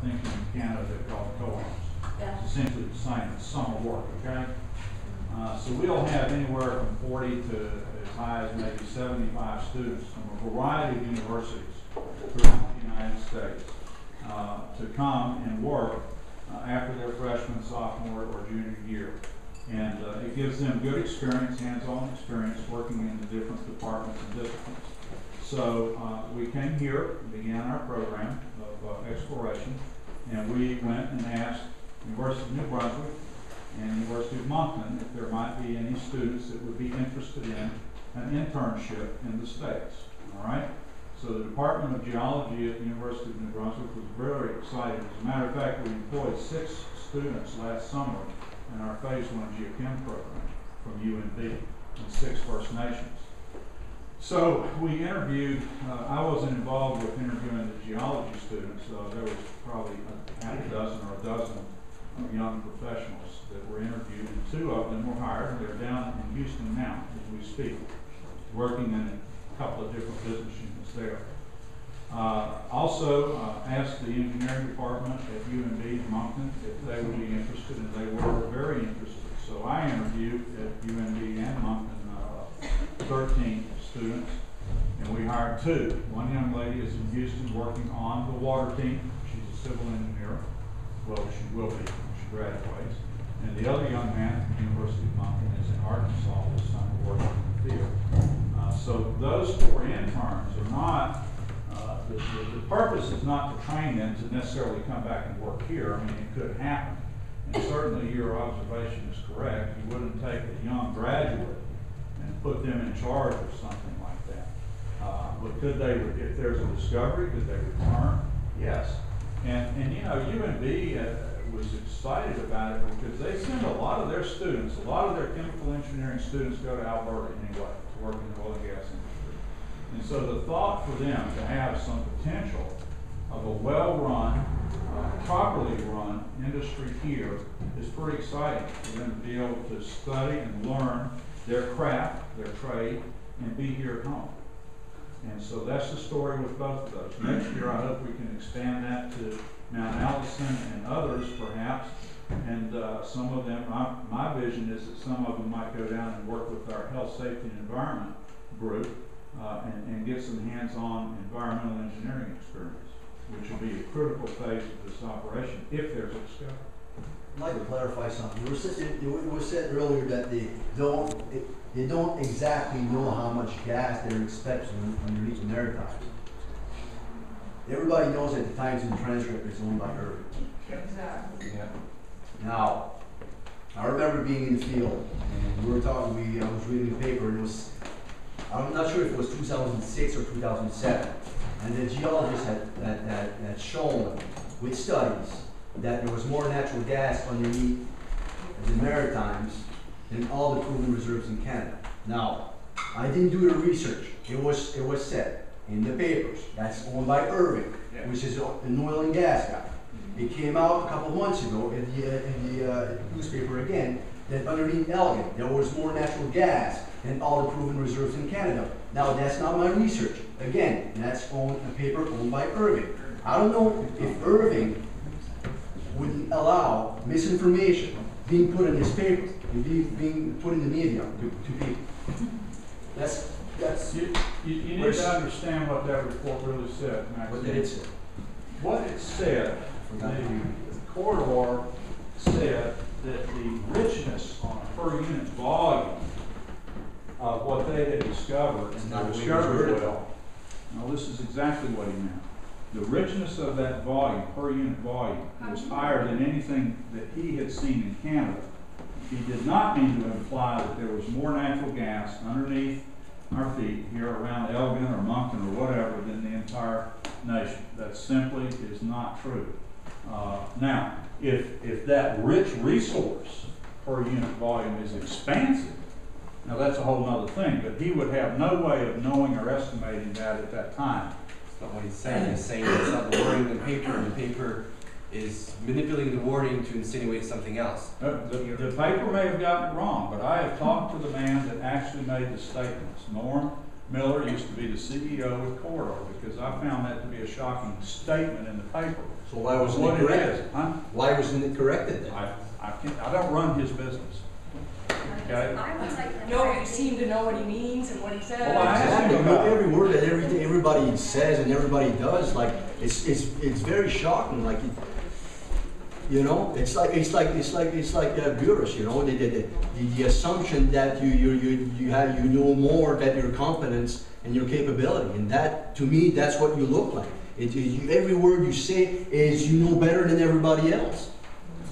thinking in Canada called co-ops. Yeah. It's essentially the same as summer work, okay? So we'll have anywhere from 40 to as high as maybe 75 students from a variety of universities throughout the United States to come and work after their freshman, sophomore, or junior year. And it gives them good experience, hands-on experience, working in the different departments and disciplines. So we came here, began our program of exploration, and we went and asked University of New Brunswick and University of Moncton if there might be any students that would be interested in an internship in the States. All right? So the Department of Geology at the University of New Brunswick was very excited. As a matter of fact, we employed 6 students last summer in our Phase 1 Geochem program from UNB and 6 First Nations. So we interviewed, I wasn't involved with interviewing the geology students. There was probably half a dozen or a dozen young professionals that were interviewed, and 2 of them were hired. They're down in Houston now as we speak, working in a couple of different business units there. Also asked the engineering department at UNB in Moncton if they would be interested, and they were very interested. So I interviewed at UNB and Moncton 13 students, and we hired 2. One young lady is in Houston working on the water team. She's a civil engineer. Well, she will be when she graduates. And the other young man from the University of Moncton is in Arkansas this summer working in the field. So those 4 interns are not, the purpose is not to train them to necessarily come back and work here. I mean, it could happen. And certainly your observation is correct. You wouldn't take a young graduate and put them in charge of something like that. But could they, if there's a discovery, could they return? Yes. And you know, UNB was excited about it because they send a lot of their students, a lot of their chemical engineering students go to Alberta anyway to work in the oil and gas industry. And so the thought for them to have some potential of a well-run, properly run industry here is pretty exciting for them to be able to study and learn their craft, their trade, and be here at home. And so that's the story with both of those. Next year, I hope we can expand that to Mount Allison and others, perhaps. And some of them, my vision is that some of them might go down and work with our health, safety, and environment group and get some hands-on environmental engineering experience, which will be a critical phase of this operation if there's a discovery. I'd like to clarify something. It was said earlier that they don't exactly know how much gas they're expecting underneath the Maritimes. Everybody knows that the Times and Transcript is owned by Irving. Exactly. Yeah. Now, I remember being in the field, and we were talking. I was reading the paper, and it was, I'm not sure if it was 2006 or 2007, and the geologist had shown with studies that there was more natural gas underneath the Maritimes than all the proven reserves in Canada. Now, I didn't do the research. It was said in the papers. That's owned by Irving, which is an oil and gas guy. It came out a couple months ago in the newspaper again that underneath Elgin there was more natural gas than all the proven reserves in Canada. Now, that's not my research. Again, that's a paper owned by Irving. I don't know if Irving would allow misinformation being put in his paper, being put in the media to people. That's you need to understand what that report really said, Max. What did it say? What it said, the corridor said that the richness on a per unit volume of what they had discovered in the discovery well. No, this is exactly what he meant. The richness of that volume, per unit volume, was higher than anything that he had seen in Canada. He did not mean to imply that there was more natural gas underneath our feet here around Elgin or Moncton or whatever than the entire nation. That simply is not true. Now, if that rich resource per unit volume is expansive, now that's a whole other thing, but he would have no way of knowing or estimating that at that time. That's not what he's saying. He's saying it's not the wording in the paper, and the paper is manipulating the wording to insinuate something else. The paper may have gotten it wrong, but I have talked to the man that actually made the statements. Norm Miller used to be the CEO with Corridor, because I found that to be a shocking statement in the paper. So why wasn't What it it corrected? is, huh? Why wasn't it corrected then? I don't run his business, okay? No, you seem to know what he means and what he says. Well, I asked Exactly. him You know, about it. every word that everybody says and everybody does, like it's very shocking. Like you know, it's like Buris, you know, the assumption that you know more than your competence and your capability, and that to me that's what you look like. Every word you say is you know better than everybody else.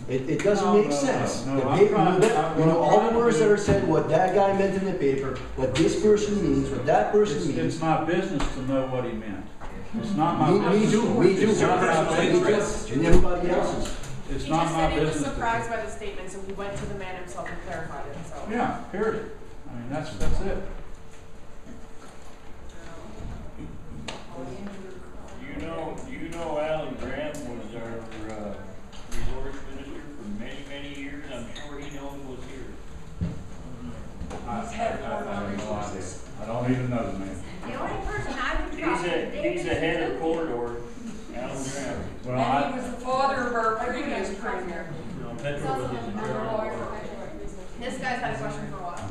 It doesn't make sense. No, The I'm paper, trying- you know all the I'm words trying that to are said, what that guy meant in the paper, what this person means, what that person It's means. my business to know what he meant. It's not my Me business. too, me too. It's not my Personal business. interest. And everybody else's. It's He not just my said he was business. surprised by the statements and he went to the man himself and clarified it, so. Yeah, period. I mean, that's it. You know Alan Graham was our resource minister for many, many years. I'm sure he knows what's here. I don't even know the man. The only person I would trust. He's the head of corridor, Alan Graham. Well, And he was the father of our previous premier. This guy's had a question for a while.